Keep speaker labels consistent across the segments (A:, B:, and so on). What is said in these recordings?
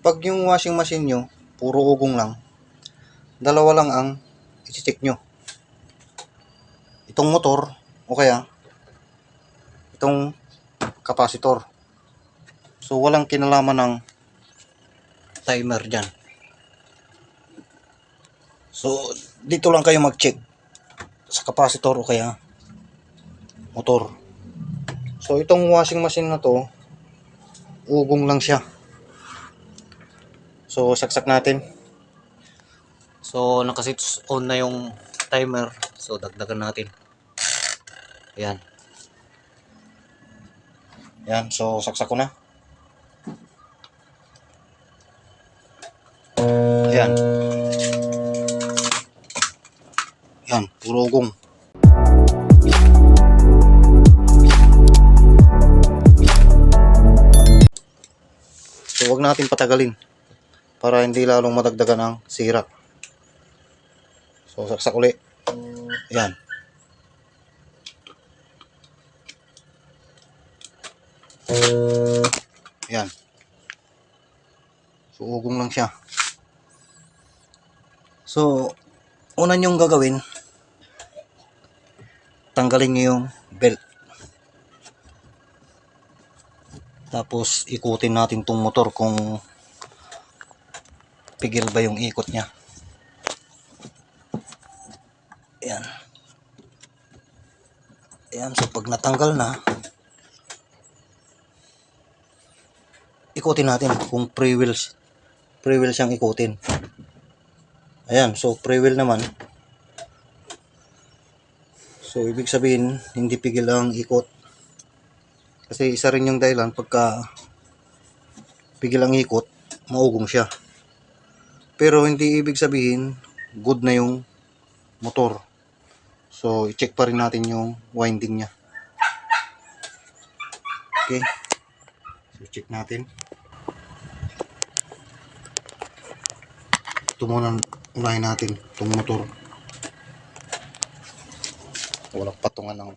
A: pag yung washing machine nyo, puro ugong lang, dalawa lang ang i-check nyo. Itong motor, o kaya, itong capacitor. So, walang kinalaman ng timer dyan. So, dito lang kayo mag-check sa capacitor o kaya motor. So, itong washing machine na to, ugong lang siya. So, saksak natin. So, nakasit on na yung timer. So, dagdagan natin. Ayan. Ayan. So, saksak ko na. Ayan. Ayan. Puro ugong. So, huwag natin patagalin para hindi lalong madagdagan ang sira. So, saksak uli. Ayan. Ayan. So, ugong lang siya. So, una nyong gagawin, tanggalin nyo yung belt. Tapos, ikutin natin tong motor kung pigil ba yung ikot niya. Ayan. Ayan. So, pag natanggal na, ikutin natin kung pre-wheel siyang ikutin. Ayan. So, pre-wheel naman. So, ibig sabihin, hindi pigil ang ikot. Kasi isa rin yung dahilan pagka pigil ang ikot, maugong siya. Pero hindi ibig sabihin good na yung motor. So, i-check pa rin natin yung winding niya. Okay. So, check natin. Ito muna unahin natin itong motor. Walang patungan ng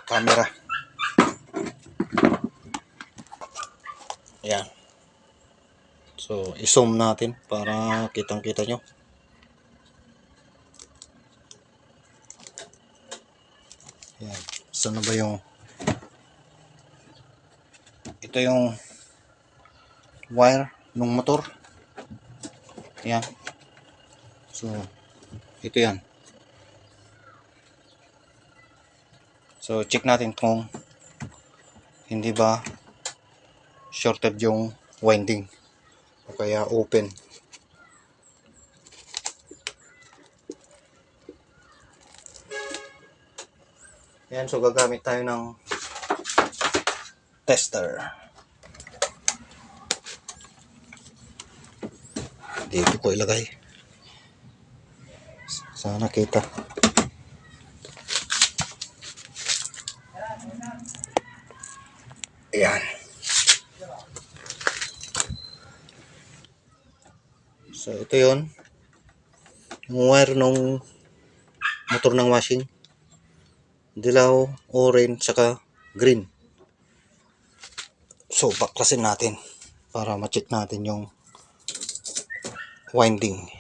A: camera. Ayan. So, i-zoom natin para kitang-kita nyo. Ayan. Saan na ba yung... Ito yung wire ng motor. Ayan. So, ito yan. So, check natin kung hindi ba shorted yung winding o kaya open. Ayan, so gagamit tayo ng tester. Dito ko ilagay. Sana kita. Ayan. So, ito yun. Yung wire ng motor ng washing. Dilaw, orange, saka green. So, baklasin natin para ma-check natin yung winding.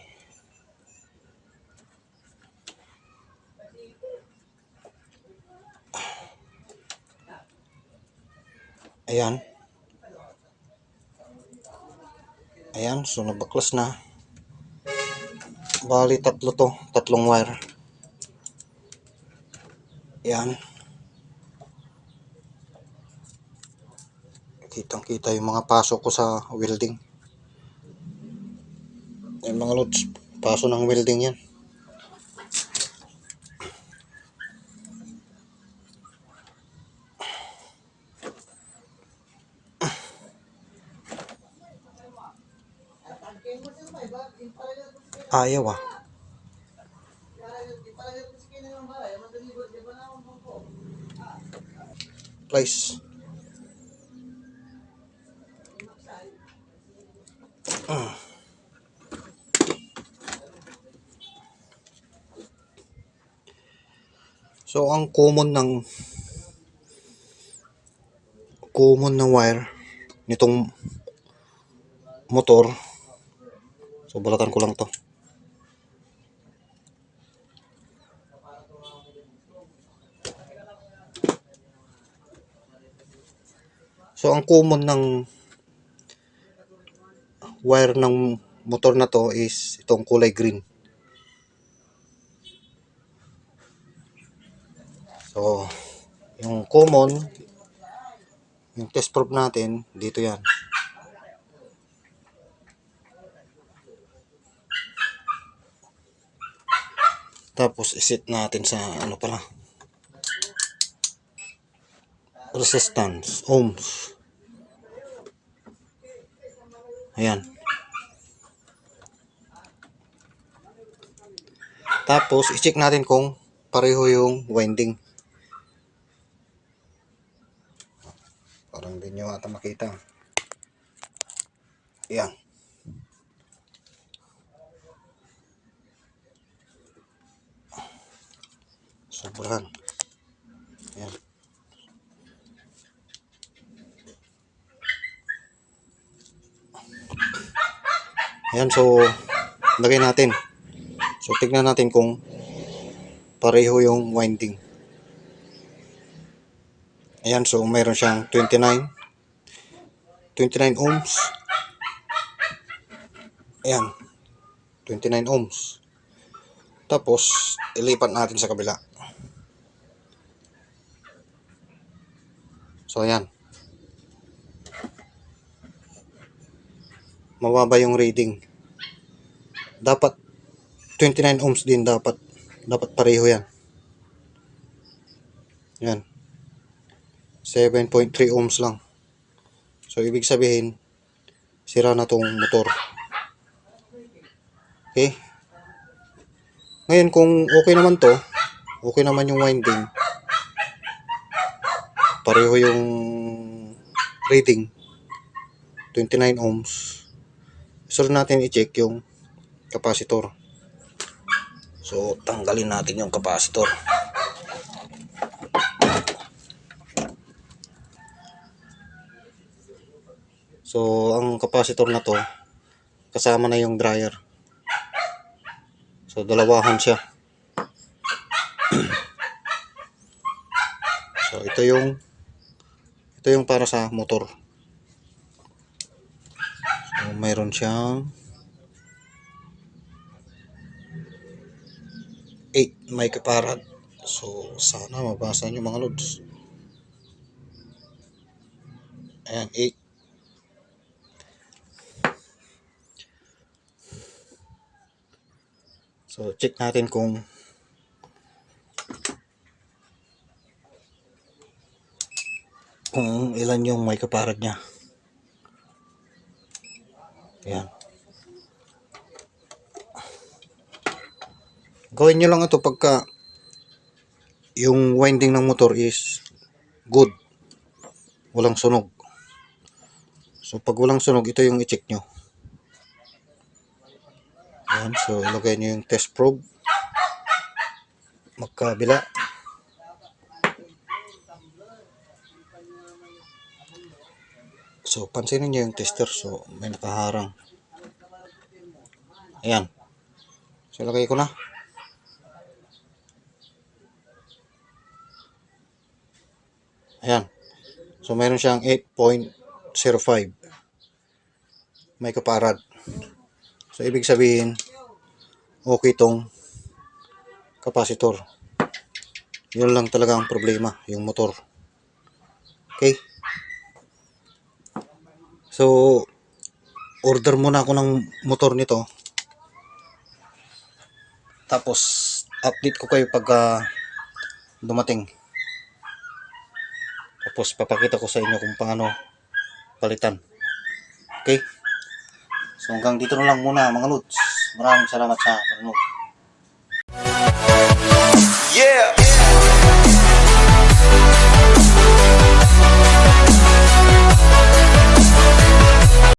A: Ayan. Ayan, so nabaklas na. Bali, tatlong wire. Ayan. Kitang-kita yung mga pasok ko sa welding. Yung mga loads, paso ng welding yan. Ayaw ah. Place. So, ang common na wire nitong motor. So balatan ko lang to. So ang common ng wire ng motor na to is itong kulay green. So yung common, yung test probe natin dito yan. Tapos iset natin sa ano pala, resistance, ohms. Ayan. Tapos i-check natin kung pareho yung winding. Parang hindi nyo ata makita. Ayan. Sobrahan. Ayan. Ayan, so lagay natin. So tignan natin kung pareho yung winding. Ayan, so mayroon siyang 29 ohms. Ayan, 29 ohms. Tapos ilipat natin sa kabila. So ayan, mababa yung reading. Dapat 29 ohms din, dapat pareho yan. Yan, 7.3 ohms lang. So ibig sabihin sira na tong motor. Okay, ngayon kung okay naman to, okay naman yung winding, pareho yung reading 29 ohms, so natin i-check yung capacitor. So tanggalin natin yung capacitor. So ang capacitor na to kasama na yung dryer. So dalawahan siya. So ito yung para sa motor. So mayroon siyang 8 microfarad. So sana mabasa nyo mga lods. Ayan, 8. So check natin kung ilan yung microfarad niya. Ayan. Gawin nyo lang ito pagka yung winding ng motor is good, walang sunog. So pag walang sunog, ito yung i-check nyo. Ayan, so ilagay nyo yung test probe magkabila. So pansinin nyo yung tester, so may nakaharang. Ayan, so ilagay ko na. Ayan, so mayroon siyang 8.05 microfarad. So ibig sabihin okay tong capacitor. Yun lang talaga ang problema, yung motor. Okay, so order muna ako ng motor nito, tapos update ko kayo pagka dumating. Tapos papakita ko sa inyo kung paano palitan. Okay, so hanggang dito na lang muna mga lods. Maraming salamat sa panonood.
B: Yeah.